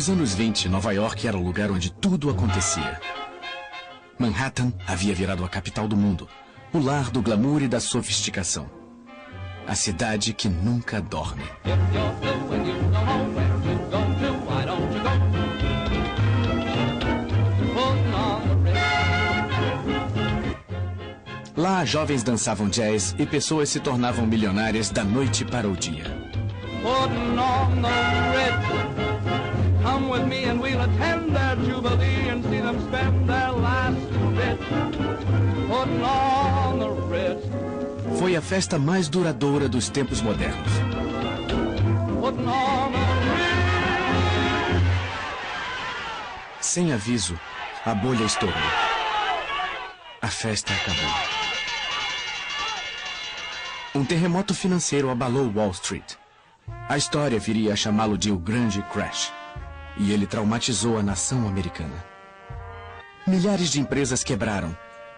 Nos anos 20, Nova York era o lugar onde tudo acontecia. Manhattan havia virado a capital do mundo, o lar do glamour e da sofisticação. A cidade que nunca dorme. Lá, jovens dançavam jazz e pessoas se tornavam milionárias da noite para o dia. Foi a festa mais duradoura dos tempos modernos. Sem aviso, a bolha estourou. A festa acabou. Um terremoto financeiro abalou Wall Street. A história viria a chamá-lo de o Grande Crash. E ele traumatizou a nação americana. Milhares de empresas quebraram.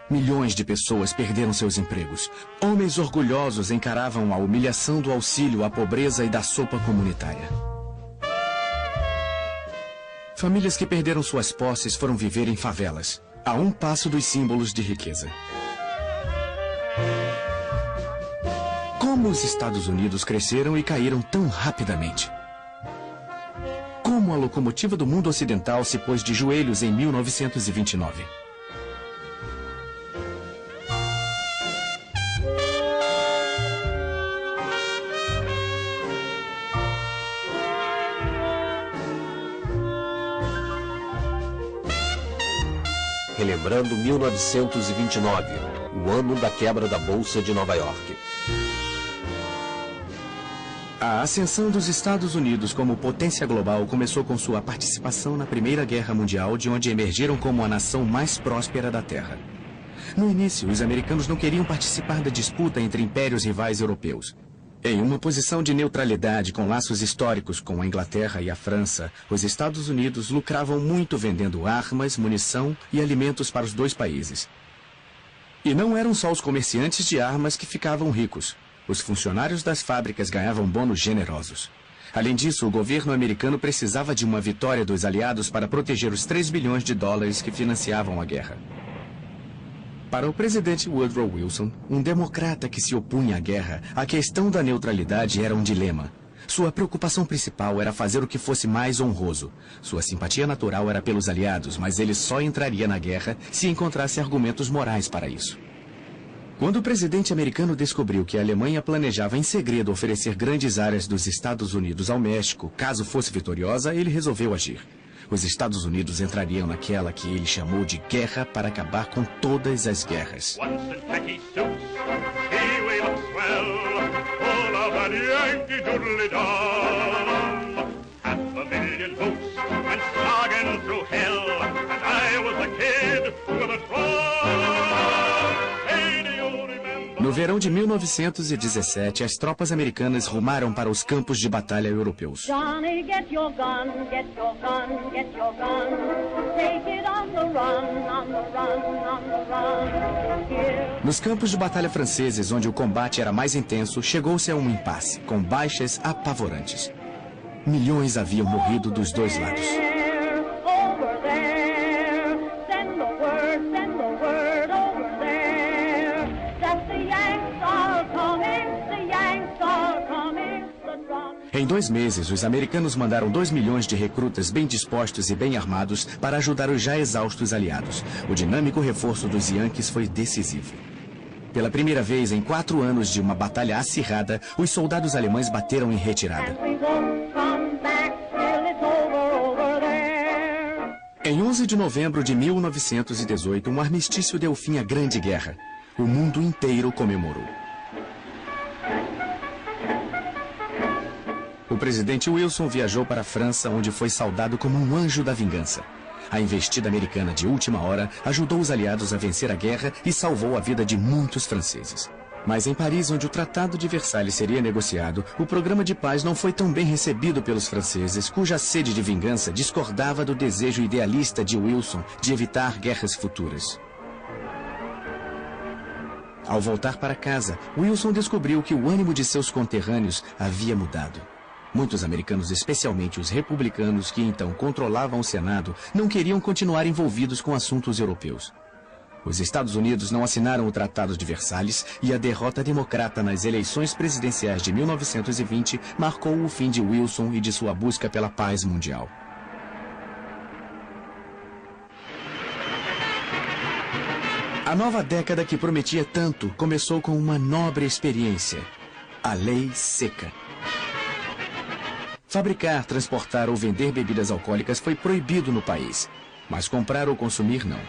Milhões de pessoas perderam seus empregos. Homens orgulhosos encaravam a humilhação do auxílio à pobreza e da sopa comunitária. Famílias que perderam suas posses foram viver em favelas, a um passo dos símbolos de riqueza. Como os Estados Unidos cresceram e caíram tão rapidamente? Como a locomotiva do mundo ocidental se pôs de joelhos em 1929? Relembrando 1929, o ano da quebra da Bolsa de Nova York. A ascensão dos Estados Unidos como potência global começou com sua participação na Primeira Guerra Mundial, de onde emergiram como a nação mais próspera da Terra. No início, os americanos não queriam participar da disputa entre impérios rivais europeus. Em uma posição de neutralidade com laços históricos com a Inglaterra e a França, os Estados Unidos lucravam muito vendendo armas, munição e alimentos para os dois países. E não eram só os comerciantes de armas que ficavam ricos. Os funcionários das fábricas ganhavam bônus generosos. Além disso, o governo americano precisava de uma vitória dos aliados para proteger os 3 bilhões de dólares que financiavam a guerra. Para o presidente Woodrow Wilson, um democrata que se opunha à guerra, a questão da neutralidade era um dilema. Sua preocupação principal era fazer o que fosse mais honroso. Sua simpatia natural era pelos aliados, mas ele só entraria na guerra se encontrasse argumentos morais para isso. Quando o presidente americano descobriu que a Alemanha planejava em segredo oferecer grandes áreas dos Estados Unidos ao México, caso fosse vitoriosa, ele resolveu agir. Os Estados Unidos entrariam naquela que ele chamou de guerra para acabar com todas as guerras. No verão de 1917, as tropas americanas rumaram para os campos de batalha europeus. Johnny, get your gun, get your gun, get your gun. Take it on the run, on the run, on the run. Nos campos de batalha franceses, onde o combate era mais intenso, chegou-se a um impasse, com baixas apavorantes. Milhões haviam morrido dos dois lados. Em 2 meses, os americanos mandaram 2 milhões de recrutas bem dispostos e bem armados para ajudar os já exaustos aliados. O dinâmico reforço dos Yankees foi decisivo. Pela primeira vez em 4 anos de uma batalha acirrada, os soldados alemães bateram em retirada. Em 11 de novembro de 1918, um armistício deu fim à Grande Guerra. O mundo inteiro comemorou. O presidente Wilson viajou para a França, onde foi saudado como um anjo da vingança. A investida americana de última hora ajudou os aliados a vencer a guerra e salvou a vida de muitos franceses. Mas em Paris, onde o Tratado de Versalhes seria negociado, o programa de paz não foi tão bem recebido pelos franceses, cuja sede de vingança discordava do desejo idealista de Wilson de evitar guerras futuras. Ao voltar para casa, Wilson descobriu que o ânimo de seus conterrâneos havia mudado. Muitos americanos, especialmente os republicanos que então controlavam o Senado, não queriam continuar envolvidos com assuntos europeus. Os Estados Unidos não assinaram o Tratado de Versalhes e a derrota democrata nas eleições presidenciais de 1920 marcou o fim de Wilson e de sua busca pela paz mundial. A nova década que prometia tanto começou com uma nobre experiência: a Lei Seca. Fabricar, transportar ou vender bebidas alcoólicas foi proibido no país, mas comprar ou consumir não.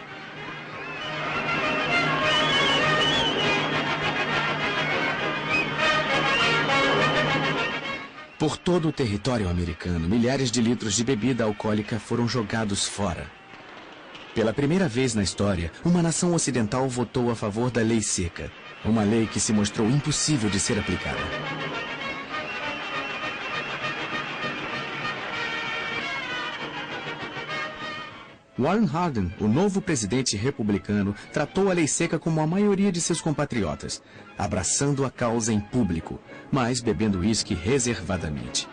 Por todo o território americano, milhares de litros de bebida alcoólica foram jogados fora. Pela primeira vez na história, uma nação ocidental votou a favor da Lei Seca, uma lei que se mostrou impossível de ser aplicada. Warren Harding, o novo presidente republicano, tratou a lei seca como a maioria de seus compatriotas, abraçando a causa em público, mas bebendo uísque reservadamente.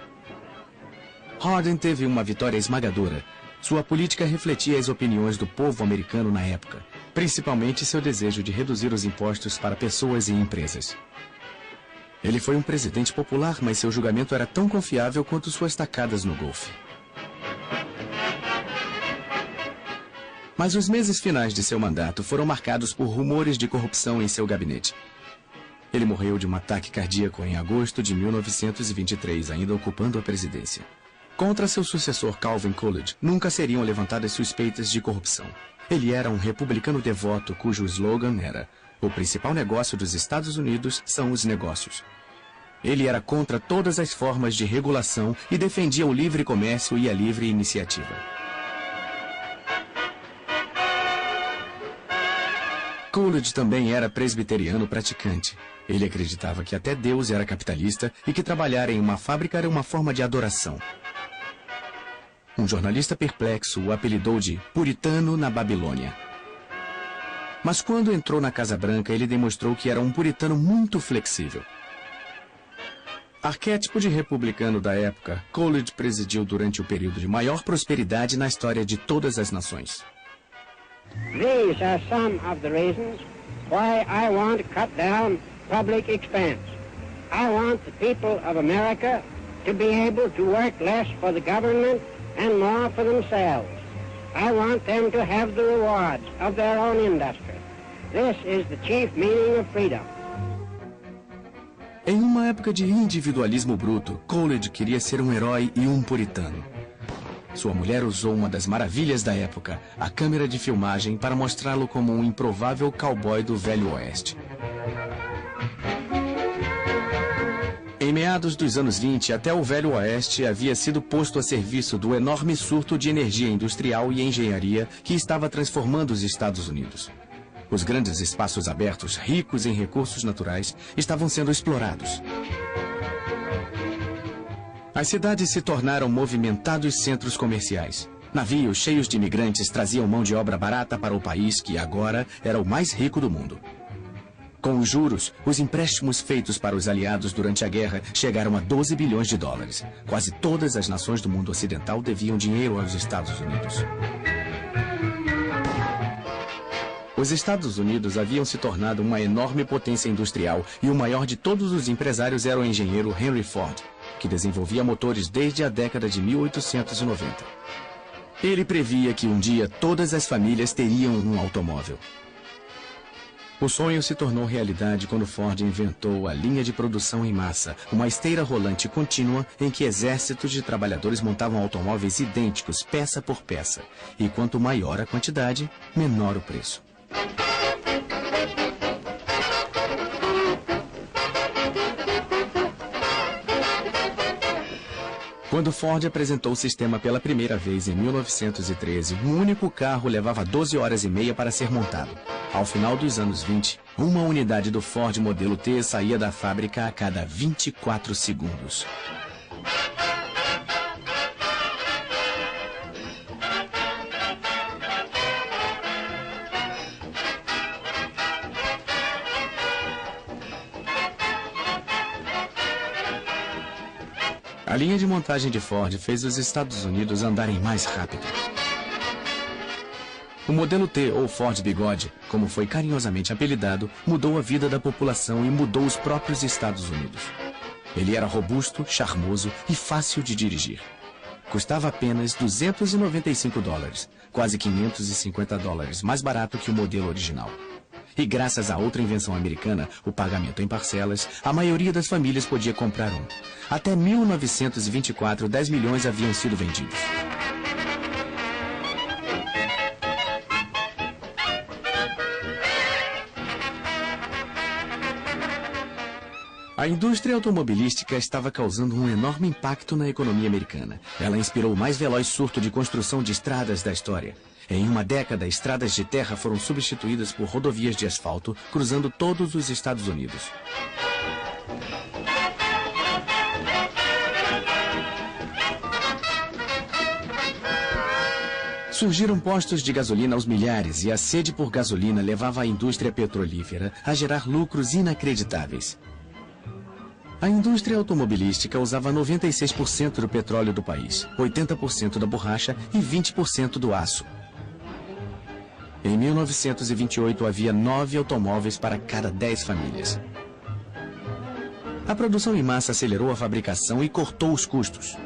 Harding teve uma vitória esmagadora. Sua política refletia as opiniões do povo americano na época, principalmente seu desejo de reduzir os impostos para pessoas e empresas. Ele foi um presidente popular, mas seu julgamento era tão confiável quanto suas tacadas no golfe. Mas os meses finais de seu mandato foram marcados por rumores de corrupção em seu gabinete. Ele morreu de um ataque cardíaco em agosto de 1923, ainda ocupando a presidência. Contra seu sucessor Calvin Coolidge, nunca seriam levantadas suspeitas de corrupção. Ele era um republicano devoto cujo slogan era: "O principal negócio dos Estados Unidos são os negócios". Ele era contra todas as formas de regulação e defendia o livre comércio e a livre iniciativa. Coolidge também era presbiteriano praticante. Ele acreditava que até Deus era capitalista e que trabalhar em uma fábrica era uma forma de adoração. Um jornalista perplexo o apelidou de puritano na Babilônia. Mas quando entrou na Casa Branca, ele demonstrou que era um puritano muito flexível. Arquétipo de republicano da época, Coolidge presidiu durante o período de maior prosperidade na história de todas as nações. These are some of the reasons why I want to cut down public expense. I want the people of America to be able to work less for the government and more for themselves. I want them to have the rewards of their own industry. This is the chief meaning of freedom. Em uma época de individualismo bruto, Coolidge queria ser um herói e um puritano. Sua mulher usou uma das maravilhas da época, a câmera de filmagem, para mostrá-lo como um improvável cowboy do Velho Oeste. Em meados dos anos 20, até o Velho Oeste havia sido posto a serviço do enorme surto de energia industrial e engenharia que estava transformando os Estados Unidos. Os grandes espaços abertos, ricos em recursos naturais, estavam sendo explorados. As cidades se tornaram movimentados centros comerciais. Navios cheios de imigrantes traziam mão de obra barata para o país que agora era o mais rico do mundo. Com os juros, os empréstimos feitos para os aliados durante a guerra chegaram a 12 bilhões de dólares. Quase todas as nações do mundo ocidental deviam dinheiro aos Estados Unidos. Os Estados Unidos haviam se tornado uma enorme potência industrial e o maior de todos os empresários era o engenheiro Henry Ford, que desenvolvia motores desde a década de 1890. Ele previa que um dia todas as famílias teriam um automóvel. O sonho se tornou realidade quando Ford inventou a linha de produção em massa, uma esteira rolante contínua em que exércitos de trabalhadores montavam automóveis idênticos, peça por peça. E quanto maior a quantidade, menor o preço. Quando Ford apresentou o sistema pela primeira vez em 1913, um único carro levava 12 horas e meia para ser montado. Ao final dos anos 20, uma unidade do Ford modelo T saía da fábrica a cada 24 segundos. A linha de montagem de Ford fez os Estados Unidos andarem mais rápido. O modelo T, ou Ford Bigode, como foi carinhosamente apelidado, mudou a vida da população e mudou os próprios Estados Unidos. Ele era robusto, charmoso e fácil de dirigir. Custava apenas $295, quase $550 mais barato que o modelo original. E graças a outra invenção americana, o pagamento em parcelas, a maioria das famílias podia comprar um. Até 1924, 10 milhões haviam sido vendidos. A indústria automobilística estava causando um enorme impacto na economia americana. Ela inspirou o mais veloz surto de construção de estradas da história. Em uma década, estradas de terra foram substituídas por rodovias de asfalto, cruzando todos os Estados Unidos. Surgiram postos de gasolina aos milhares e a sede por gasolina levava a indústria petrolífera a gerar lucros inacreditáveis. A indústria automobilística usava 96% do petróleo do país, 80% da borracha e 20% do aço. Em 1928, havia 9 automóveis para cada 10 famílias. A produção em massa acelerou a fabricação e cortou os custos.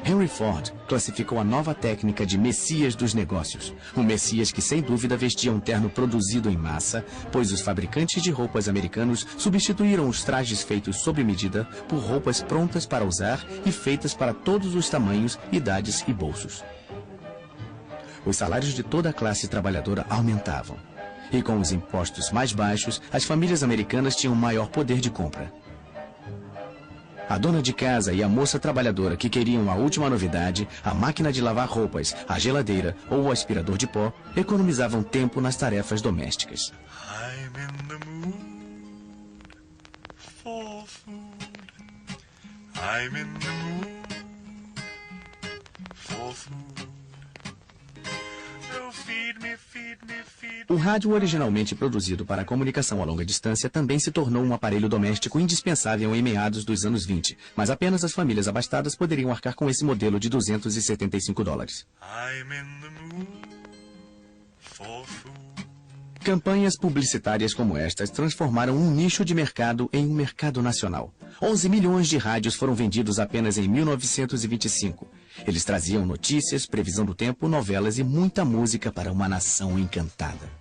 Henry Ford classificou a nova técnica de Messias dos negócios. Um Messias que, sem dúvida, vestia um terno produzido em massa, pois os fabricantes de roupas americanos substituíram os trajes feitos sob medida por roupas prontas para usar e feitas para todos os tamanhos, idades e bolsos. Os salários de toda a classe trabalhadora aumentavam. E com os impostos mais baixos, as famílias americanas tinham maior poder de compra. A dona de casa e a moça trabalhadora que queriam a última novidade, a máquina de lavar roupas, a geladeira ou o aspirador de pó, economizavam tempo nas tarefas domésticas. I'm in the mood for food. I'm in the mood for food. So feed me, feed me, feed me. O rádio, originalmente produzido para a comunicação a longa distância, também se tornou um aparelho doméstico indispensável em meados dos anos 20, mas apenas as famílias abastadas poderiam arcar com esse modelo de $275. I'm in the mood for food. Campanhas publicitárias como estas transformaram um nicho de mercado em um mercado nacional. 11 milhões de rádios foram vendidos apenas em 1925. Eles traziam notícias, previsão do tempo, novelas e muita música para uma nação encantada.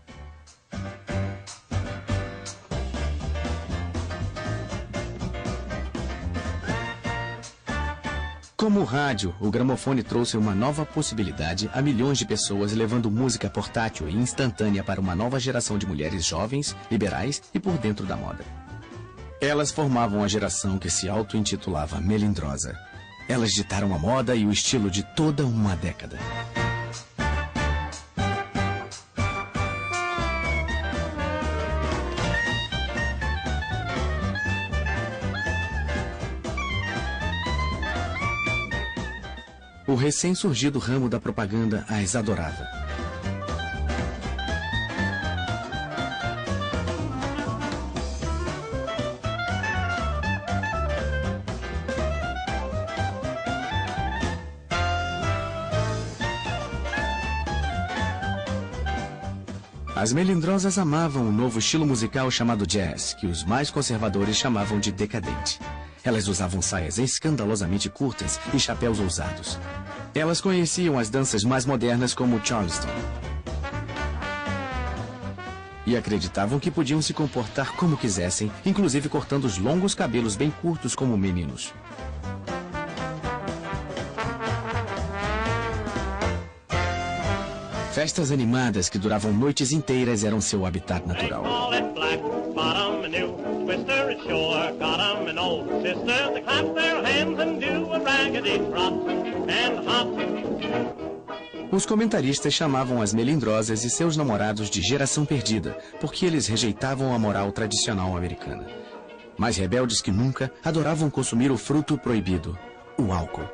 Como o rádio, o gramofone trouxe uma nova possibilidade a milhões de pessoas, levando música portátil e instantânea para uma nova geração de mulheres jovens, liberais e por dentro da moda. Elas formavam a geração que se auto-intitulava melindrosa. Elas ditaram a moda e o estilo de toda uma década. O recém-surgido ramo da propaganda as adorava. As melindrosas amavam um novo estilo musical chamado jazz, que os mais conservadores chamavam de decadente. Elas usavam saias escandalosamente curtas e chapéus ousados. Elas conheciam as danças mais modernas como Charleston. E acreditavam que podiam se comportar como quisessem, inclusive cortando os longos cabelos bem curtos como meninos. Festas animadas que duravam noites inteiras eram seu habitat natural. Os comentaristas chamavam as melindrosas e seus namorados de geração perdida, porque eles rejeitavam a moral tradicional americana. Mais rebeldes que nunca, adoravam consumir o fruto proibido, o álcool.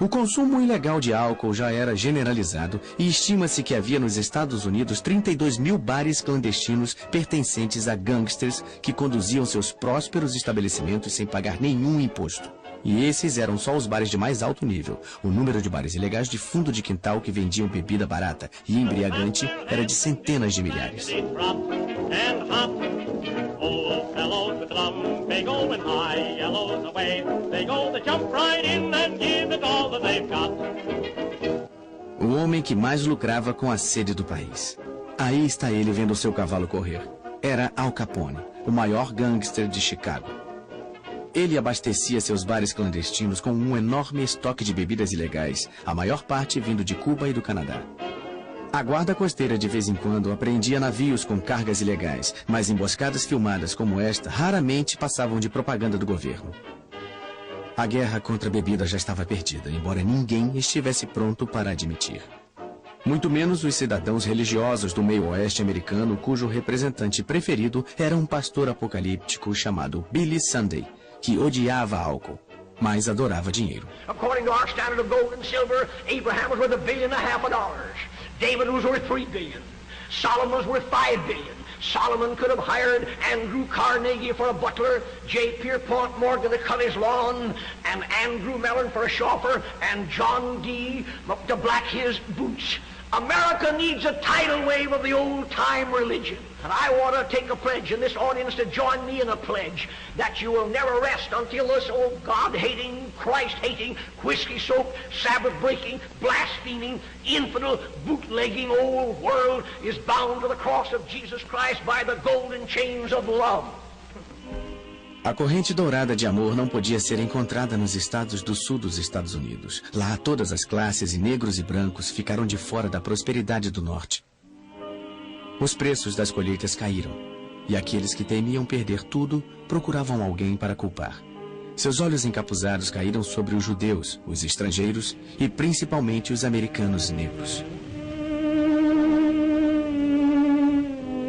O consumo ilegal de álcool já era generalizado e estima-se que havia nos Estados Unidos 32 mil bares clandestinos pertencentes a gangsters que conduziam seus prósperos estabelecimentos sem pagar nenhum imposto. E esses eram só os bares de mais alto nível. O número de bares ilegais de fundo de quintal que vendiam bebida barata e embriagante era de centenas de milhares. O homem que mais lucrava com a sede do país. Aí está ele vendo seu cavalo correr. Era Al Capone, o maior gangster de Chicago. Ele abastecia seus bares clandestinos com um enorme estoque de bebidas ilegais, a maior parte vindo de Cuba e do Canadá. A guarda costeira de vez em quando apreendia navios com cargas ilegais, mas emboscadas filmadas como esta raramente passavam de propaganda do governo. A guerra contra a bebida já estava perdida, embora ninguém estivesse pronto para admitir. Muito menos os cidadãos religiosos do meio oeste americano, cujo representante preferido era um pastor apocalíptico chamado Billy Sunday, que odiava álcool, mas adorava dinheiro. According to our standard of gold and silver, Abraham was worth $1.5 billion. David was worth $3 billion. Solomon was worth $5 billion. Solomon could have hired Andrew Carnegie for a butler, J. Pierpont Morgan to cut his lawn, and Andrew Mellon for a chauffeur, and John Dee to black his boots. America needs a tidal wave of the old-time religion. And I want to take a pledge in this audience to join me in a pledge that you will never rest until this old God-hating, Christ-hating, whiskey-soaked, Sabbath-breaking, blaspheming, infidel, bootlegging old world is bound to the cross of Jesus Christ by the golden chains of love. A corrente dourada de amor não podia ser encontrada nos estados do sul dos Estados Unidos. Lá, todas as classes, negros e brancos, ficaram de fora da prosperidade do norte. Os preços das colheitas caíram, e aqueles que temiam perder tudo procuravam alguém para culpar. Seus olhos encapuzados caíram sobre os judeus, os estrangeiros e principalmente os americanos negros.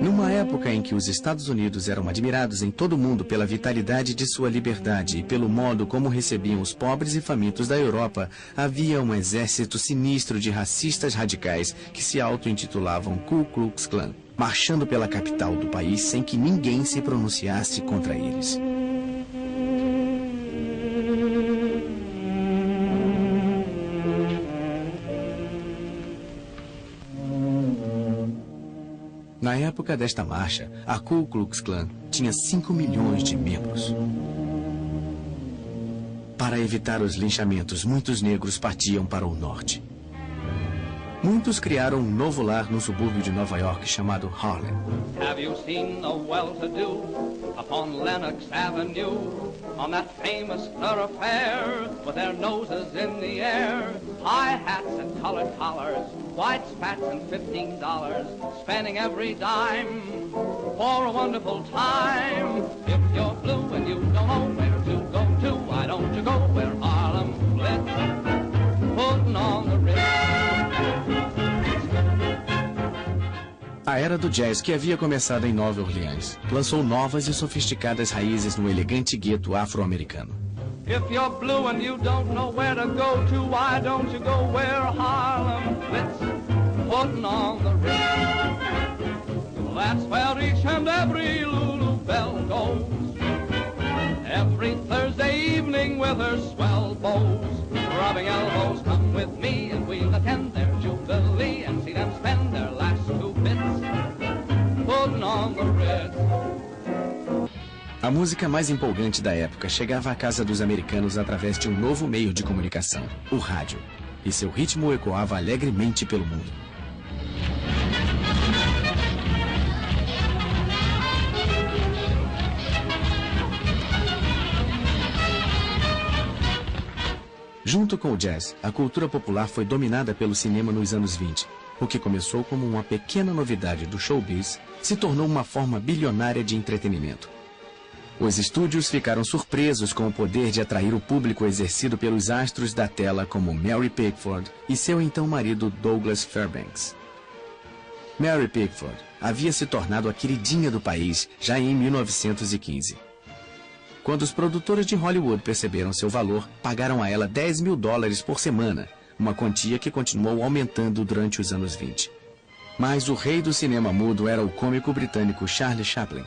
Numa época em que os Estados Unidos eram admirados em todo o mundo pela vitalidade de sua liberdade e pelo modo como recebiam os pobres e famintos da Europa, havia um exército sinistro de racistas radicais que se auto-intitulavam Ku Klux Klan, marchando pela capital do país sem que ninguém se pronunciasse contra eles. Na época desta marcha, a Ku Klux Klan tinha 5 milhões de membros. Para evitar os linchamentos, muitos negros partiam para o norte. Muitos criaram um novo lar no subúrbio de Nova York chamado Harlem. Have you seen the well-to-do upon Lenox Avenue, on that famous thoroughfare, with their noses in the air, high hats and colored collars, white spats and $15, spending every dime for a wonderful time. If you're blue and you don't know where to go to, why don't you go where Harlem blitz, putting on the Ritz. A era do jazz, que havia começado em Nova Orleans, lançou novas e sofisticadas raízes no elegante gueto afro-americano. If you're blue and you don't know where to go to, why don't you go where Harlem blitz, putting on the Ritz. Well, that's where each and every Lulu Bell goes, every Thursday evening with her swell bows, rubbing elbows. Come with me and we'll attend their jubilee and see them spend their last 2 bits, putting on the Ritz. A música mais empolgante da época chegava à casa dos americanos através de um novo meio de comunicação, o rádio, e seu ritmo ecoava alegremente pelo mundo. Junto com o jazz, a cultura popular foi dominada pelo cinema nos anos 20. O que começou como uma pequena novidade do showbiz se tornou uma forma bilionária de entretenimento. Os estúdios ficaram surpresos com o poder de atrair o público exercido pelos astros da tela como Mary Pickford e seu então marido Douglas Fairbanks. Mary Pickford havia se tornado a queridinha do país já em 1915. Quando os produtores de Hollywood perceberam seu valor, pagaram a ela $10 mil por semana, uma quantia que continuou aumentando durante os anos 20. Mas o rei do cinema mudo era o cômico britânico Charlie Chaplin.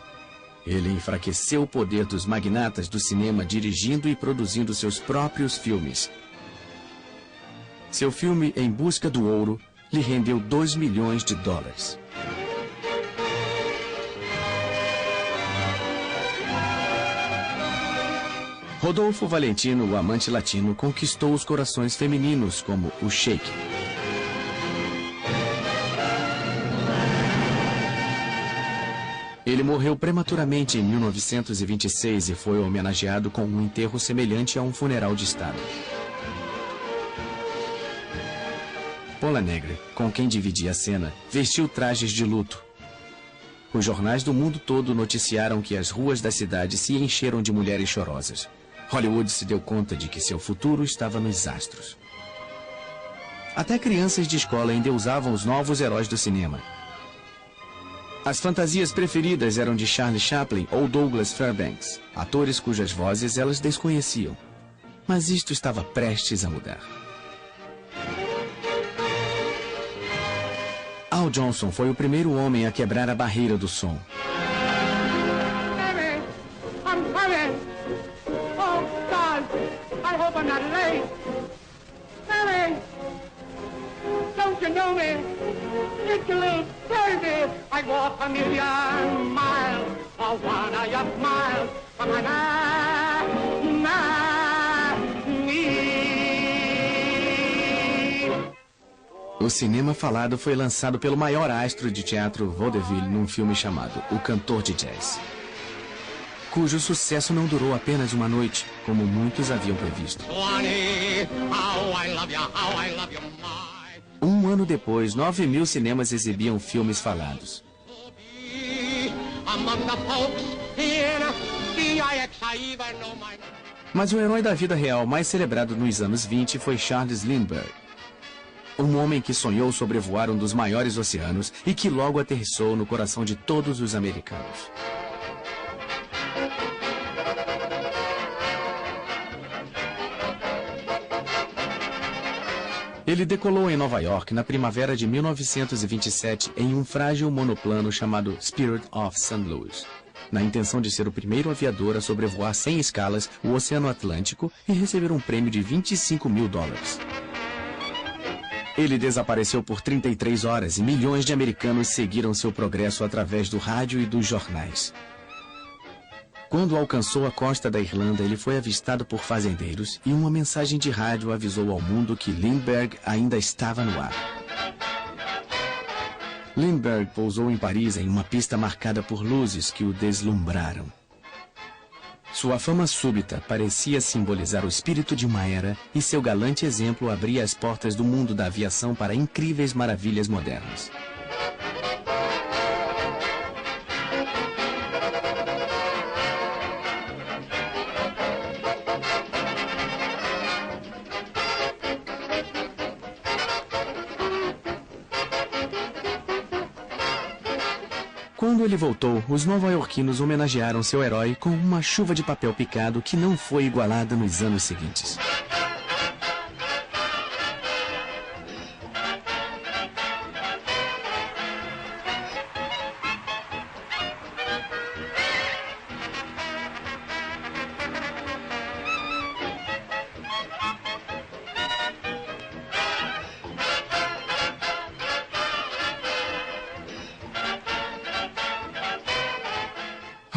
Ele enfraqueceu o poder dos magnatas do cinema dirigindo e produzindo seus próprios filmes. Seu filme Em Busca do Ouro lhe rendeu $2 milhões. Rodolfo Valentino, o amante latino, conquistou os corações femininos como o Sheik. Ele morreu prematuramente em 1926 e foi homenageado com um enterro semelhante a um funeral de Estado. Pola Negre, com quem dividia a cena, vestiu trajes de luto. Os jornais do mundo todo noticiaram que as ruas da cidade se encheram de mulheres chorosas. Hollywood se deu conta de que seu futuro estava nos astros. Até crianças de escola endeusavam os novos heróis do cinema. As fantasias preferidas eram de Charlie Chaplin ou Douglas Fairbanks, atores cujas vozes elas desconheciam. Mas isto estava prestes a mudar. Al Johnson foi o primeiro homem a quebrar a barreira do som. O cinema falado foi lançado pelo maior astro de teatro vaudeville num filme chamado O Cantor de Jazz, cujo sucesso não durou apenas uma noite, como muitos haviam previsto. Um ano depois, 9 mil cinemas exibiam filmes falados. Mas o herói da vida real mais celebrado nos anos 20 foi Charles Lindbergh. Um homem que sonhou sobrevoar um dos maiores oceanos e que logo aterrissou no coração de todos os americanos. Ele decolou em Nova York na primavera de 1927 em um frágil monoplano chamado Spirit of St. Louis, na intenção de ser o primeiro aviador a sobrevoar sem escalas o Oceano Atlântico e receber um prêmio de $25 mil. Ele desapareceu por 33 horas e milhões de americanos seguiram seu progresso através do rádio e dos jornais. Quando alcançou a costa da Irlanda, ele foi avistado por fazendeiros e uma mensagem de rádio avisou ao mundo que Lindbergh ainda estava no ar. Lindbergh pousou em Paris em uma pista marcada por luzes que o deslumbraram. Sua fama súbita parecia simbolizar o espírito de uma era e seu galante exemplo abria as portas do mundo da aviação para incríveis maravilhas modernas. Quando ele voltou, os nova-iorquinos homenagearam seu herói com uma chuva de papel picado que não foi igualada nos anos seguintes.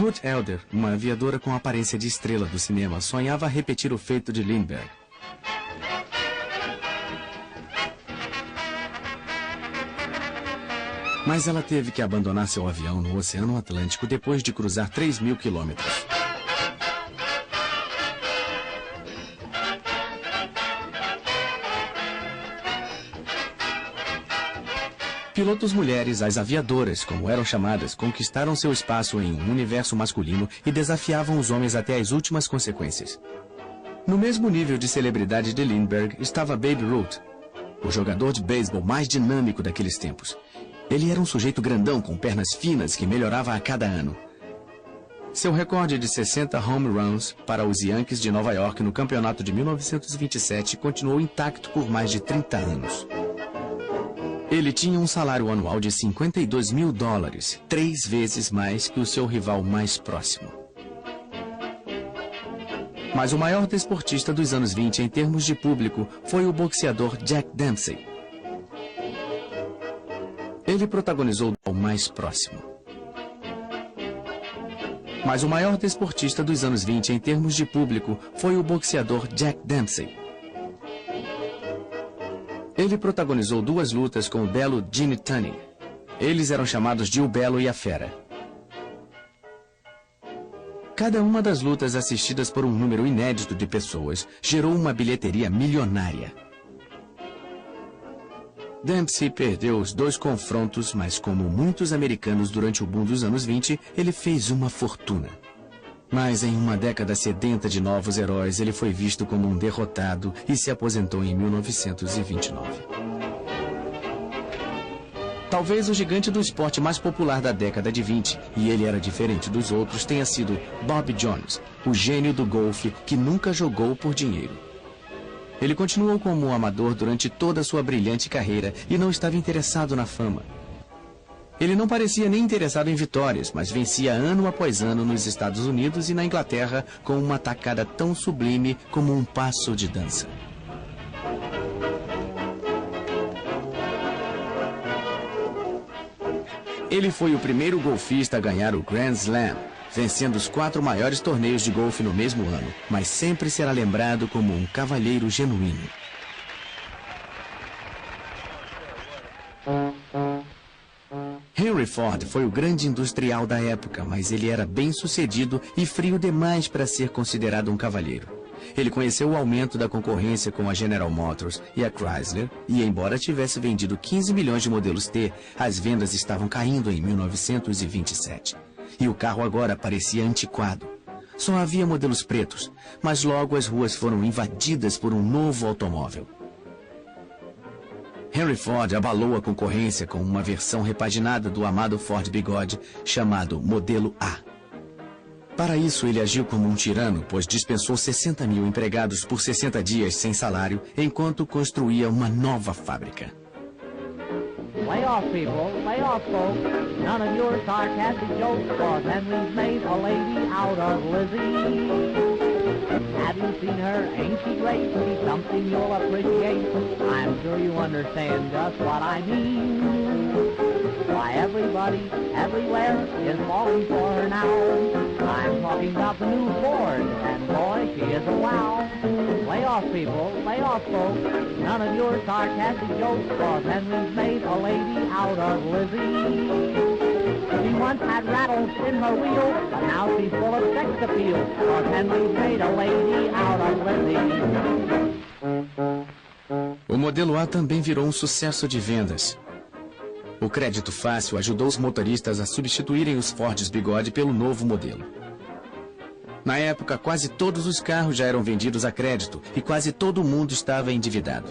Ruth Elder, uma aviadora com aparência de estrela do cinema, sonhava repetir o feito de Lindbergh. Mas ela teve que abandonar seu avião no Oceano Atlântico depois de cruzar 3.000 quilômetros. Pilotos mulheres, as aviadoras, como eram chamadas, conquistaram seu espaço em um universo masculino e desafiavam os homens até as últimas consequências. No mesmo nível de celebridade de Lindbergh estava Babe Ruth, o jogador de beisebol mais dinâmico daqueles tempos. Ele era um sujeito grandão com pernas finas que melhorava a cada ano. Seu recorde de 60 home runs para os Yankees de Nova York no campeonato de 1927 continuou intacto por mais de 30 anos. Ele tinha um salário anual de $52 mil, 3 vezes mais que o seu rival mais próximo. Mas o maior desportista dos anos 20 em termos de público foi o boxeador Jack Dempsey. Ele protagonizou o mais próximo. Mas o maior desportista dos anos 20 em termos de público foi o boxeador Jack Dempsey. Ele protagonizou 2 lutas com o belo Gene Tunney. Eles eram chamados de O Belo e a Fera. Cada uma das lutas assistidas por um número inédito de pessoas gerou uma bilheteria milionária. Dempsey perdeu os 2 confrontos, mas como muitos americanos durante o boom dos anos 20, ele fez uma fortuna. Mas em uma década sedenta de novos heróis, ele foi visto como um derrotado e se aposentou em 1929. Talvez o gigante do esporte mais popular da década de 20, e ele era diferente dos outros, tenha sido Bob Jones, o gênio do golfe que nunca jogou por dinheiro. Ele continuou como um amador durante toda a sua brilhante carreira e não estava interessado na fama. Ele não parecia nem interessado em vitórias, mas vencia ano após ano nos Estados Unidos e na Inglaterra com uma tacada tão sublime como um passo de dança. Ele foi o primeiro golfista a ganhar o Grand Slam, vencendo os 4 maiores torneios de golfe no mesmo ano, mas sempre será lembrado como um cavalheiro genuíno. Henry Ford foi o grande industrial da época, mas ele era bem-sucedido e frio demais para ser considerado um cavalheiro. Ele conheceu o aumento da concorrência com a General Motors e a Chrysler, e embora tivesse vendido 15 milhões de modelos T, as vendas estavam caindo em 1927. E o carro agora parecia antiquado. Só havia modelos pretos, mas logo as ruas foram invadidas por um novo automóvel. Henry Ford abalou a concorrência com uma versão repaginada do amado Ford Bigode, chamado Modelo A. Para isso, ele agiu como um tirano, pois dispensou 60 mil empregados por 60 dias sem salário, enquanto construía uma nova fábrica. Lay off, people. Lay off, folks. None of your sarcastic jokes, cause Henry's made a lady out of Lizzie. Have you seen her? Ain't she great? She's something you'll appreciate. I'm sure you understand just what I mean. Why, everybody, everywhere is falling for her now. I'm talking about the new Ford, and boy, she is a wow. Lay off, people, lay off, folks. None of your sarcastic jokes, cause Henry's made a lady out of Lizzie. She once had rattles in her wheels, but now she's full of sex appeal, cause Henry's made a lady out of Lizzie. O modelo A também virou um sucesso de vendas. O crédito fácil ajudou os motoristas a substituírem os Fords Bigode pelo novo modelo. Na época, quase todos os carros já eram vendidos a crédito e quase todo mundo estava endividado.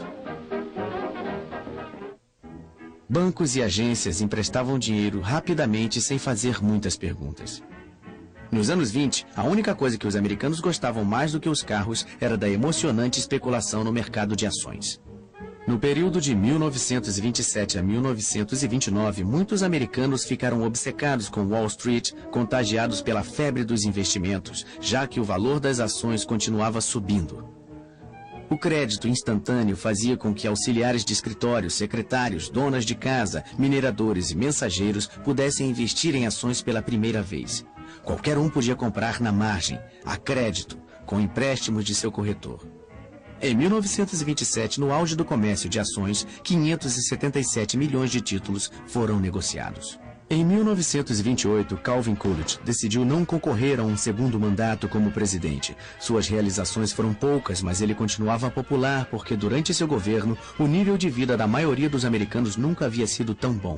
Bancos e agências emprestavam dinheiro rapidamente sem fazer muitas perguntas. Nos anos 20, a única coisa que os americanos gostavam mais do que os carros era da emocionante especulação no mercado de ações. No período de 1927 a 1929, muitos americanos ficaram obcecados com Wall Street, contagiados pela febre dos investimentos, já que o valor das ações continuava subindo. O crédito instantâneo fazia com que auxiliares de escritório, secretários, donas de casa, mineradores e mensageiros pudessem investir em ações pela primeira vez. Qualquer um podia comprar na margem, a crédito, com empréstimos de seu corretor. Em 1927, no auge do comércio de ações, 577 milhões de títulos foram negociados. Em 1928, Calvin Coolidge decidiu não concorrer a um segundo mandato como presidente. Suas realizações foram poucas, mas ele continuava popular porque durante seu governo, o nível de vida da maioria dos americanos nunca havia sido tão bom.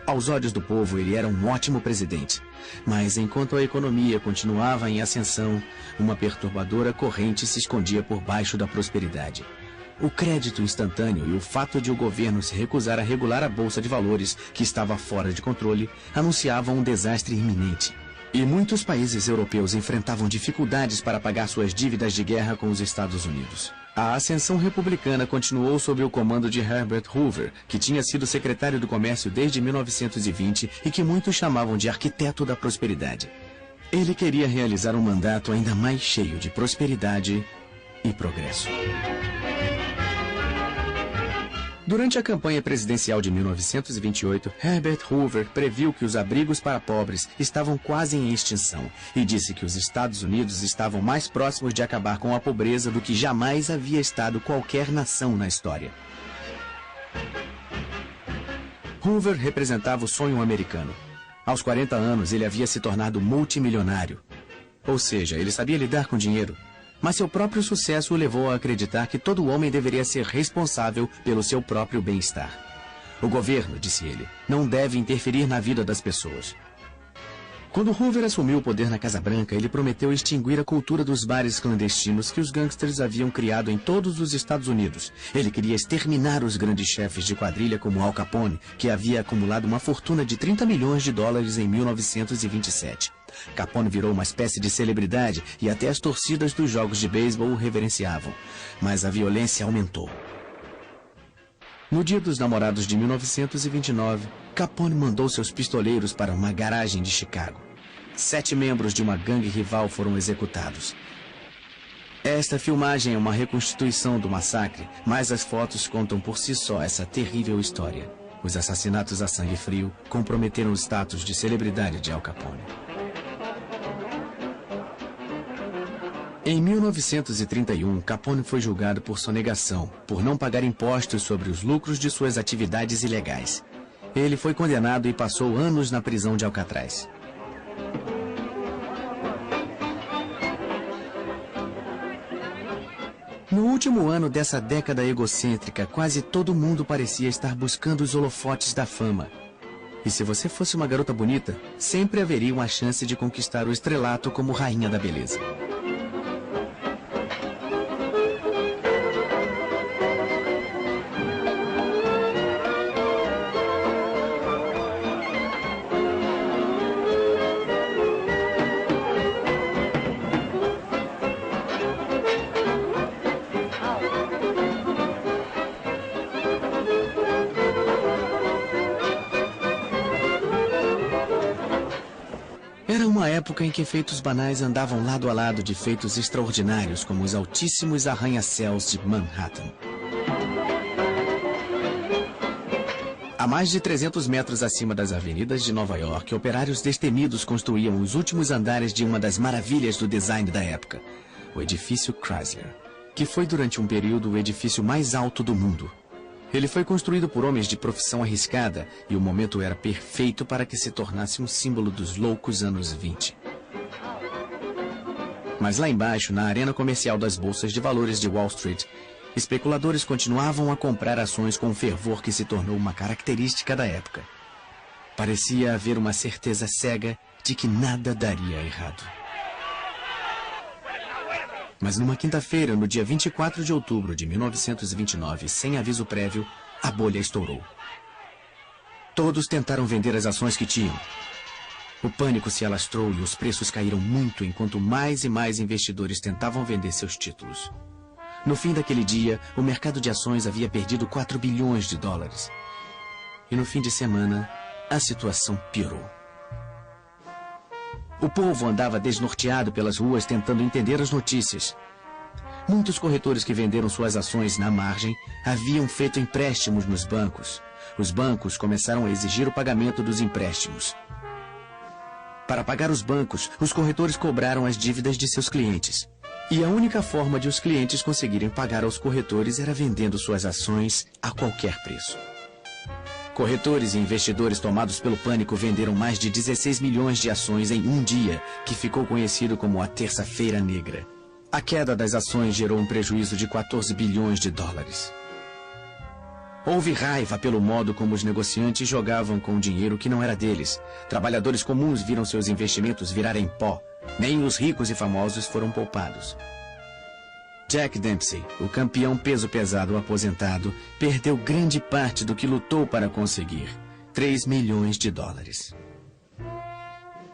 Aos olhos do povo, ele era um ótimo presidente. Mas enquanto a economia continuava em ascensão, uma perturbadora corrente se escondia por baixo da prosperidade. O crédito instantâneo e o fato de o governo se recusar a regular a bolsa de valores, que estava fora de controle, anunciavam um desastre iminente. E muitos países europeus enfrentavam dificuldades para pagar suas dívidas de guerra com os Estados Unidos. A ascensão republicana continuou sob o comando de Herbert Hoover, que tinha sido secretário do Comércio desde 1920 e que muitos chamavam de arquiteto da prosperidade. Ele queria realizar um mandato ainda mais cheio de prosperidade e progresso. Durante a campanha presidencial de 1928, Herbert Hoover previu que os abrigos para pobres estavam quase em extinção e disse que os Estados Unidos estavam mais próximos de acabar com a pobreza do que jamais havia estado qualquer nação na história. Hoover representava o sonho americano. Aos 40 anos, ele havia se tornado multimilionário. Ou seja, ele sabia lidar com dinheiro. Mas seu próprio sucesso o levou a acreditar que todo homem deveria ser responsável pelo seu próprio bem-estar. O governo, disse ele, não deve interferir na vida das pessoas. Quando Hoover assumiu o poder na Casa Branca, ele prometeu extinguir a cultura dos bares clandestinos que os gangsters haviam criado em todos os Estados Unidos. Ele queria exterminar os grandes chefes de quadrilha como Al Capone, que havia acumulado uma fortuna de 30 milhões de dólares em 1927. Capone virou uma espécie de celebridade e até as torcidas dos jogos de beisebol o reverenciavam. Mas a violência aumentou. No Dia dos Namorados de 1929, Capone mandou seus pistoleiros para uma garagem de Chicago. 7 membros de uma gangue rival foram executados. Esta filmagem é uma reconstituição do massacre, mas as fotos contam por si só essa terrível história. Os assassinatos a sangue frio comprometeram o status de celebridade de Al Capone. Em 1931, Capone foi julgado por sonegação, por não pagar impostos sobre os lucros de suas atividades ilegais. Ele foi condenado e passou anos na prisão de Alcatraz. No último ano dessa década egocêntrica, quase todo mundo parecia estar buscando os holofotes da fama. E se você fosse uma garota bonita, sempre haveria uma chance de conquistar o estrelato como rainha da beleza. Era uma época em que feitos banais andavam lado a lado de feitos extraordinários, como os altíssimos arranha-céus de Manhattan. A mais de 300 metros acima das avenidas de Nova York, operários destemidos construíam os últimos andares de uma das maravilhas do design da época, o edifício Chrysler, que foi durante um período o edifício mais alto do mundo. Ele foi construído por homens de profissão arriscada e o momento era perfeito para que se tornasse um símbolo dos loucos anos 20. Mas lá embaixo, na arena comercial das bolsas de valores de Wall Street, especuladores continuavam a comprar ações com um fervor que se tornou uma característica da época. Parecia haver uma certeza cega de que nada daria errado. Mas numa quinta-feira, no dia 24 de outubro de 1929, sem aviso prévio, a bolha estourou. Todos tentaram vender as ações que tinham. O pânico se alastrou e os preços caíram muito enquanto mais e mais investidores tentavam vender seus títulos. No fim daquele dia, o mercado de ações havia perdido 4 bilhões de dólares. E no fim de semana, a situação piorou. O povo andava desnorteado pelas ruas tentando entender as notícias. Muitos corretores que venderam suas ações na margem haviam feito empréstimos nos bancos. Os bancos começaram a exigir o pagamento dos empréstimos. Para pagar os bancos, os corretores cobraram as dívidas de seus clientes. E a única forma de os clientes conseguirem pagar aos corretores era vendendo suas ações a qualquer preço. Corretores e investidores tomados pelo pânico venderam mais de 16 milhões de ações em um dia, que ficou conhecido como a Terça-feira Negra. A queda das ações gerou um prejuízo de 14 bilhões de dólares. Houve raiva pelo modo como os negociantes jogavam com dinheiro que não era deles. Trabalhadores comuns viram seus investimentos virarem pó. Nem os ricos e famosos foram poupados. Jack Dempsey, o campeão peso pesado aposentado, perdeu grande parte do que lutou para conseguir, 3 milhões de dólares.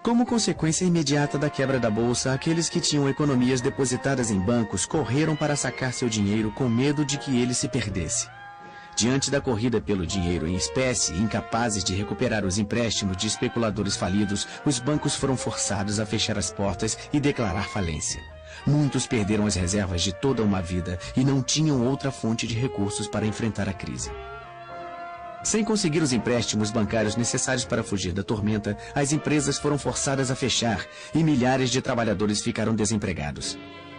Como consequência imediata da quebra da bolsa, aqueles que tinham economias depositadas em bancos correram para sacar seu dinheiro com medo de que ele se perdesse. Diante da corrida pelo dinheiro em espécie, incapazes de recuperar os empréstimos de especuladores falidos, os bancos foram forçados a fechar as portas e declarar falência. Muitos perderam as reservas de toda uma vida e não tinham outra fonte de recursos para enfrentar a crise. Sem conseguir os empréstimos bancários necessários para fugir da tormenta, as empresas foram forçadas a fechar e milhares de trabalhadores ficaram desempregados.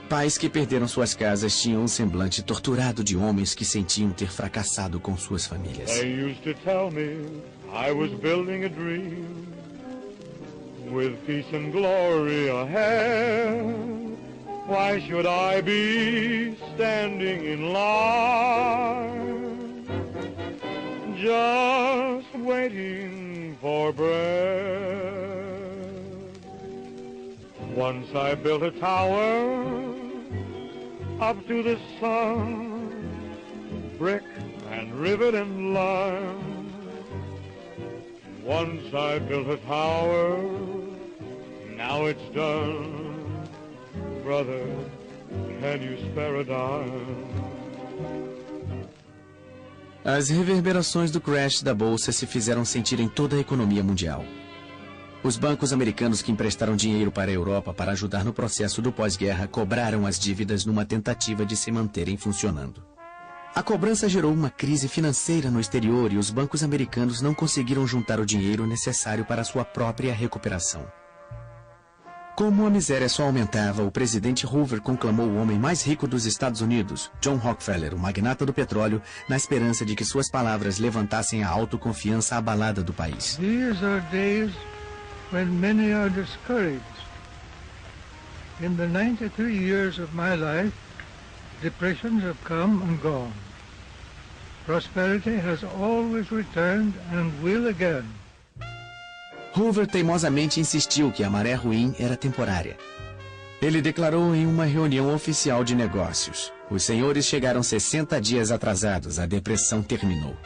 Pais que perderam suas casas tinham um semblante torturado de homens que sentiam ter fracassado com suas famílias. They used to tell me I was building a dream with peace and glory ahead. Why should I be standing in line, just waiting for bread? Once I built a tower up to the sun, brick and rivet and lime. Once I built a tower, now it's done. Brother, can you spare a dime? As reverberações do crash da bolsa se fizeram sentir em toda a economia mundial. Os bancos americanos que emprestaram dinheiro para a Europa para ajudar no processo do pós-guerra cobraram as dívidas numa tentativa de se manterem funcionando. A cobrança gerou uma crise financeira no exterior e os bancos americanos não conseguiram juntar o dinheiro necessário para sua própria recuperação. Como a miséria só aumentava, o presidente Hoover conclamou o homem mais rico dos Estados Unidos, John Rockefeller, o magnata do petróleo, na esperança de que suas palavras levantassem a autoconfiança abalada do país. These are days when many are discouraged. In the 93 years of my life, depressions have come and gone. Prosperity has always returned and will again. Hoover teimosamente insistiu que a maré ruim era temporária. Ele declarou em uma reunião oficial de negócios: os senhores chegaram 60 dias atrasados, a depressão terminou.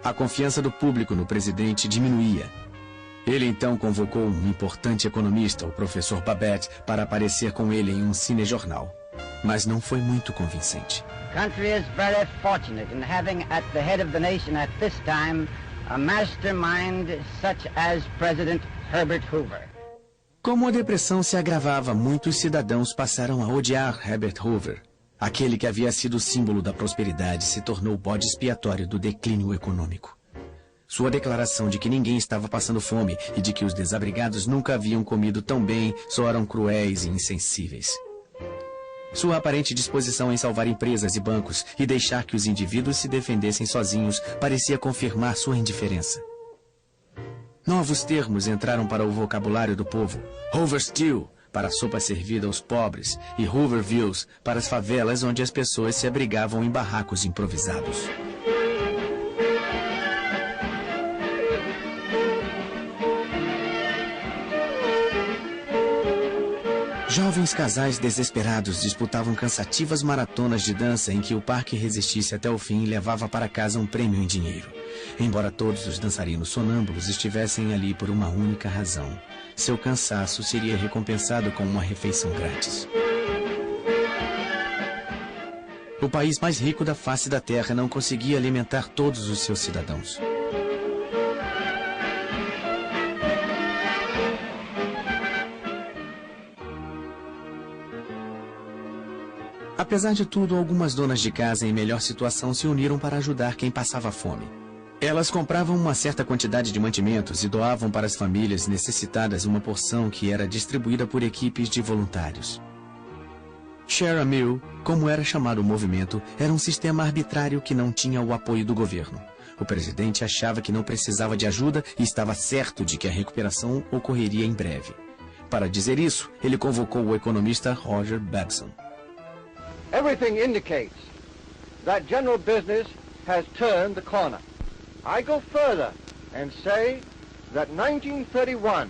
A confiança do público no presidente diminuía. Ele então convocou um importante economista, o professor Babette, para aparecer com ele em um cinejornal. Mas não foi muito convincente. The country is very fortunate in having at the head of the nation at this time a mastermind such as President Herbert Hoover. Como a depressão se agravava, muitos cidadãos passaram a odiar Herbert Hoover. Aquele que havia sido símbolo da prosperidade se tornou o bode expiatório do declínio econômico. Sua declaração de que ninguém estava passando fome e de que os desabrigados nunca haviam comido tão bem soaram cruéis e insensíveis. Sua aparente disposição em salvar empresas e bancos e deixar que os indivíduos se defendessem sozinhos parecia confirmar sua indiferença. Novos termos entraram para o vocabulário do povo: Hoover Stew, para a sopa servida aos pobres, e Hoovervilles, para as favelas onde as pessoas se abrigavam em barracos improvisados. Jovens casais desesperados disputavam cansativas maratonas de dança em que o par que resistisse até o fim levava para casa um prêmio em dinheiro. Embora todos os dançarinos sonâmbulos estivessem ali por uma única razão: seu cansaço seria recompensado com uma refeição grátis. O país mais rico da face da terra não conseguia alimentar todos os seus cidadãos. Apesar de tudo, algumas donas de casa em melhor situação se uniram para ajudar quem passava fome. Elas compravam uma certa quantidade de mantimentos e doavam para as famílias necessitadas uma porção que era distribuída por equipes de voluntários. Share a Meal, como era chamado o movimento, era um sistema arbitrário que não tinha o apoio do governo. O presidente achava que não precisava de ajuda e estava certo de que a recuperação ocorreria em breve. Para dizer isso, ele convocou o economista Roger Babson. Everything indicates that general business has turned the corner. I go further and say that 1931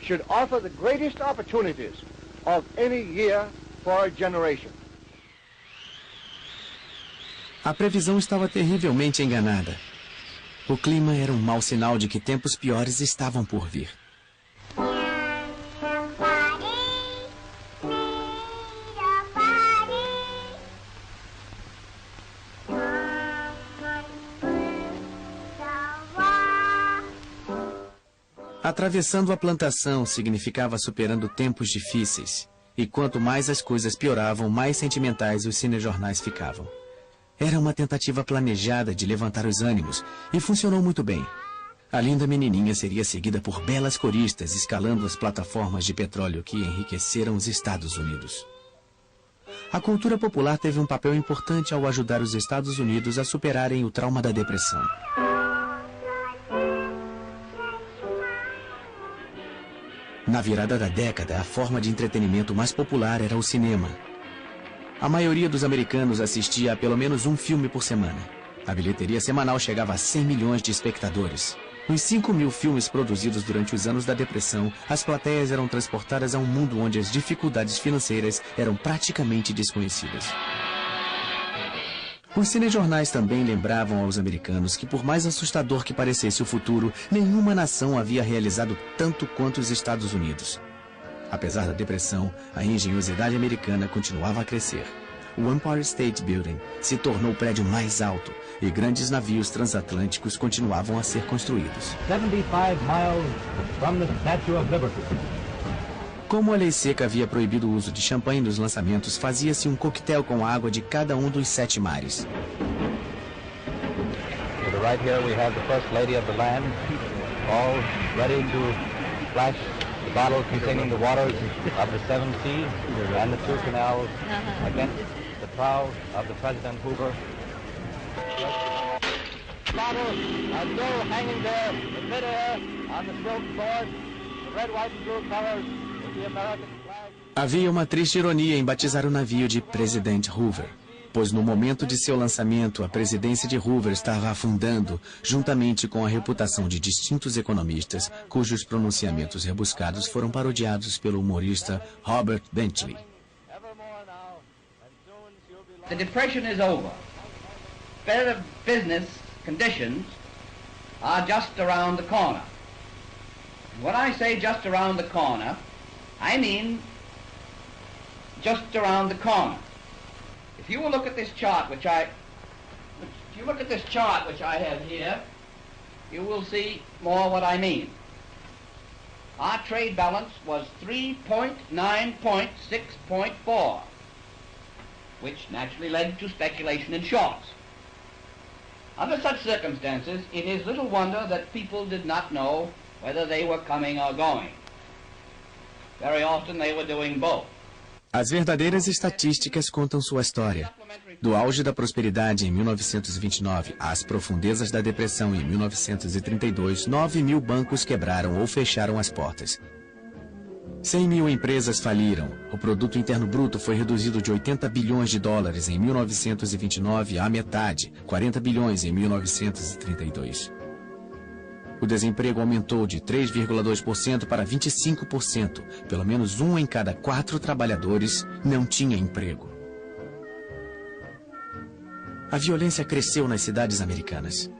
should offer the greatest opportunities of any year for a generation. A previsão estava terrivelmente enganada. O clima era um mau sinal de que tempos piores estavam por vir. Atravessando a plantação significava superando tempos difíceis. E quanto mais as coisas pioravam, mais sentimentais os cinejornais ficavam. Era uma tentativa planejada de levantar os ânimos, e funcionou muito bem. A linda menininha seria seguida por belas coristas escalando as plataformas de petróleo que enriqueceram os Estados Unidos. A cultura popular teve um papel importante ao ajudar os Estados Unidos a superarem o trauma da depressão. Na virada da década, a forma de entretenimento mais popular era o cinema. A maioria dos americanos assistia a pelo menos um filme por semana. A bilheteria semanal chegava a 100 milhões de espectadores. Nos 5.000 filmes produzidos durante os anos da depressão, as plateias eram transportadas a um mundo onde as dificuldades financeiras eram praticamente desconhecidas. Os cinejornais também lembravam aos americanos que, por mais assustador que parecesse o futuro, nenhuma nação havia realizado tanto quanto os Estados Unidos. Apesar da depressão, a engenhosidade americana continuava a crescer. O Empire State Building se tornou o prédio mais alto e grandes navios transatlânticos continuavam a ser construídos. 75 miles from the Statue of Liberty. Como a lei seca havia proibido o uso de champanhe nos lançamentos, fazia-se um coquetel com água de cada um dos 7 mares. To the right here we have the First Lady of the land, all ready to flash the bottle containing the waters of the 7 seas and the 2 canals against the prow of the President Hoover. Bottle and still hanging there in midair on the silk cord, the red, white and blue colors. Havia uma triste ironia em batizar o navio de President Hoover, pois no momento de seu lançamento, a presidência de Hoover estava afundando, juntamente com a reputação de distintos economistas, cujos pronunciamentos rebuscados foram parodiados pelo humorista Robert Benchley. The depression is over. Better business conditions are just around the corner. When I say just around the corner, I mean just around the corner. If you will look at this chart which I have here, you will see more what I mean. Our trade balance was 3.9.6.4, which naturally led to speculation in shorts. Under such circumstances, it is little wonder that people did not know whether they were coming or going. Very often they were doing both. As verdadeiras estatísticas contam sua história. Do auge da prosperidade em 1929 às profundezas da depressão em 1932, 9.000 bancos quebraram ou fecharam as portas. 100.000 empresas faliram. O produto interno bruto foi reduzido de 80 bilhões de dólares em 1929 à metade, 40 bilhões em 1932. O desemprego aumentou de 3,2% para 25%. Pelo menos 1 em cada 4 trabalhadores não tinha emprego. A violência cresceu nas cidades americanas.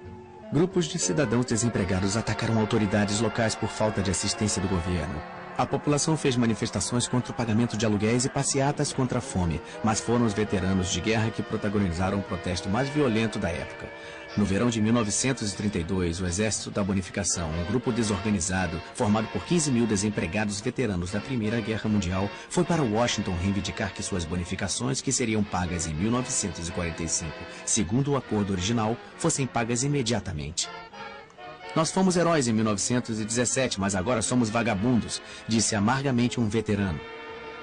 Grupos de cidadãos desempregados atacaram autoridades locais por falta de assistência do governo. A população fez manifestações contra o pagamento de aluguéis e passeatas contra a fome, mas foram os veteranos de guerra que protagonizaram o protesto mais violento da época. No verão de 1932, o Exército da Bonificação, um grupo desorganizado, formado por 15.000 desempregados veteranos da Primeira Guerra Mundial, foi para Washington reivindicar que suas bonificações, que seriam pagas em 1945, segundo o acordo original, fossem pagas imediatamente. Nós fomos heróis em 1917, mas agora somos vagabundos, disse amargamente um veterano.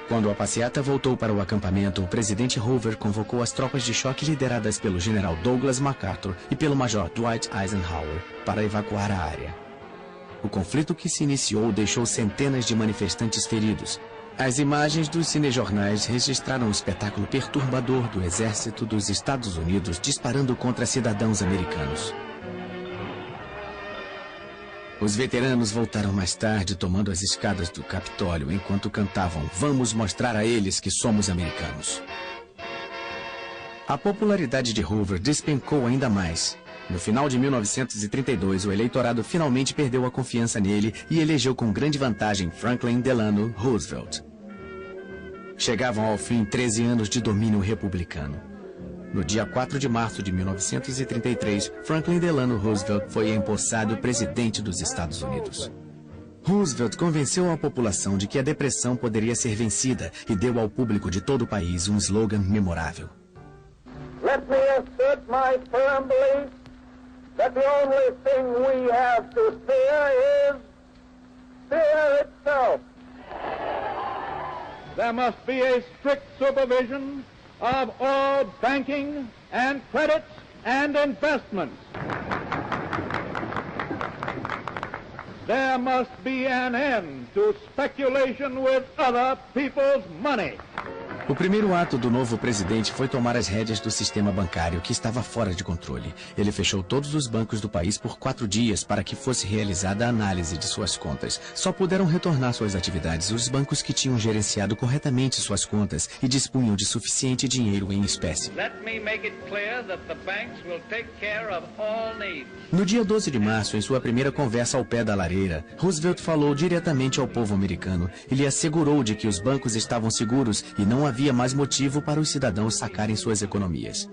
Quando a passeata voltou para o acampamento, o presidente Hoover convocou as tropas de choque lideradas pelo general Douglas MacArthur e pelo major Dwight Eisenhower para evacuar a área. O conflito que se iniciou deixou centenas de manifestantes feridos. As imagens dos cinejornais registraram o espetáculo perturbador do exército dos Estados Unidos disparando contra cidadãos americanos. Os veteranos voltaram mais tarde tomando as escadas do Capitólio enquanto cantavam "Vamos mostrar a eles que somos americanos". A popularidade de Hoover despencou ainda mais. No final de 1932, o eleitorado finalmente perdeu a confiança nele e elegeu com grande vantagem Franklin Delano Roosevelt. Chegavam ao fim 13 anos de domínio republicano. No dia 4 de março de 1933, Franklin Delano Roosevelt foi empossado presidente dos Estados Unidos. Roosevelt convenceu a população de que a depressão poderia ser vencida e deu ao público de todo o país um slogan memorável. Let me assert my firm belief that the only thing we have to fear is fear itself. There must be a strict supervision of all banking and credits and investments. There must be an end to speculation with other people's money. O primeiro ato do novo presidente foi tomar as rédeas do sistema bancário, que estava fora de controle. Ele fechou todos os bancos do país por 4 dias para que fosse realizada a análise de suas contas. Só puderam retornar suas atividades os bancos que tinham gerenciado corretamente suas contas e dispunham de suficiente dinheiro em espécie. No dia 12 de março, em sua primeira conversa ao pé da lareira, Roosevelt falou diretamente ao povo americano e lhe assegurou de que os bancos estavam seguros e não havia mais motivo para os cidadãos sacarem suas economias.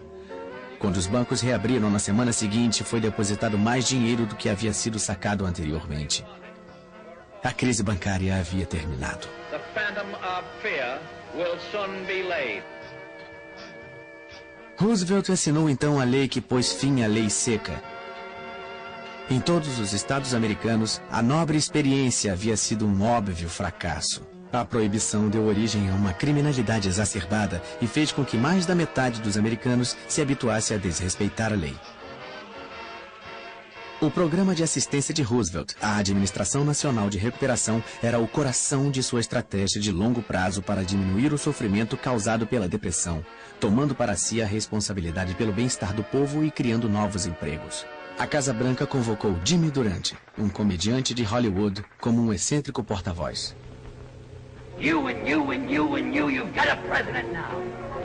Quando os bancos reabriram na semana seguinte, foi depositado mais dinheiro do que havia sido sacado anteriormente. A crise bancária havia terminado. Roosevelt assinou então a lei que pôs fim à lei seca. Em todos os estados americanos, a nobre experiência havia sido um óbvio fracasso. A proibição deu origem a uma criminalidade exacerbada e fez com que mais da metade dos americanos se habituasse a desrespeitar a lei. O programa de assistência de Roosevelt, a Administração Nacional de Recuperação, era o coração de sua estratégia de longo prazo para diminuir o sofrimento causado pela depressão, tomando para si a responsabilidade pelo bem-estar do povo e criando novos empregos. A Casa Branca convocou Jimmy Durante, um comediante de Hollywood, como um excêntrico porta-voz. You've got a president now.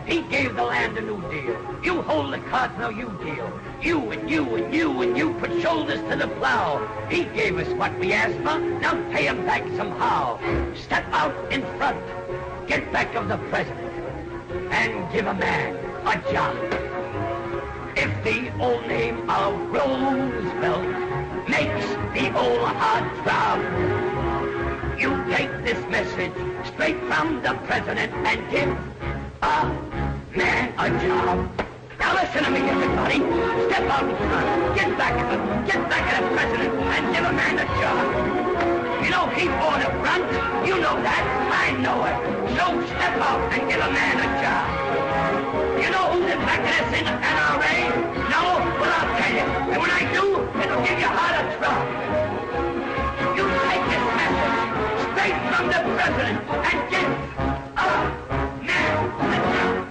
He gave the land a new deal. You hold the cards, now you deal. You put shoulders to the plow. He gave us what we asked for, now pay him back somehow. Step out in front, get back of the president, and give a man a job. If the old name of Roosevelt makes the old heart throb, you take this message straight from the president and give a man a job. Now listen to me, everybody. Step out in front. Get back at the president and give a man a job. You know he bought a front. You know that. I know it. So step out and give a man a job. You know who's in back of this in NRA? No? Well, I'll tell you. And when I do, it'll give you heart a throb. You take this message straight from the president and give a man a job.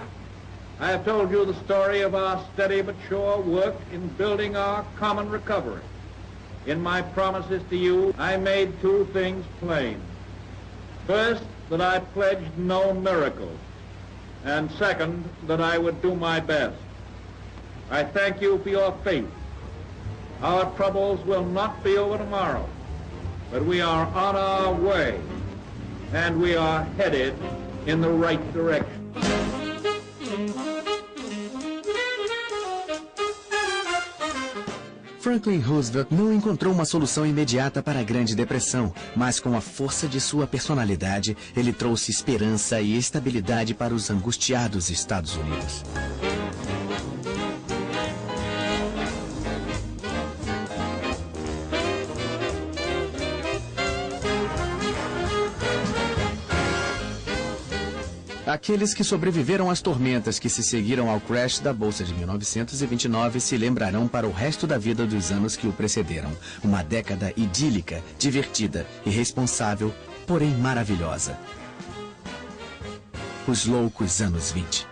I have told you the story of our steady but sure work in building our common recovery. In my promises to you, I made 2 things plain. First, that I pledged no miracles. And second, that I would do my best. I thank you for your faith. Our troubles will not be over tomorrow, but we are on our way, and we are headed in the right direction. Franklin Roosevelt não encontrou uma solução imediata para a Grande Depressão, mas com a força de sua personalidade, ele trouxe esperança e estabilidade para os angustiados Estados Unidos. Aqueles que sobreviveram às tormentas que se seguiram ao crash da Bolsa de 1929 se lembrarão para o resto da vida dos anos que o precederam. Uma década idílica, divertida, irresponsável, porém maravilhosa. Os loucos anos 20.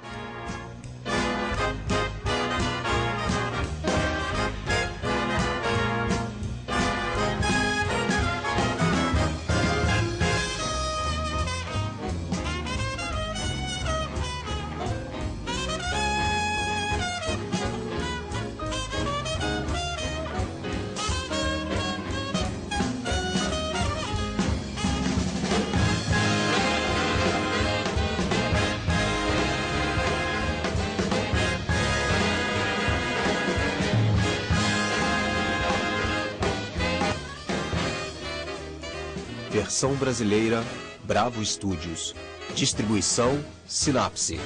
Versão brasileira, Bravo Studios. Distribuição, Sinapse.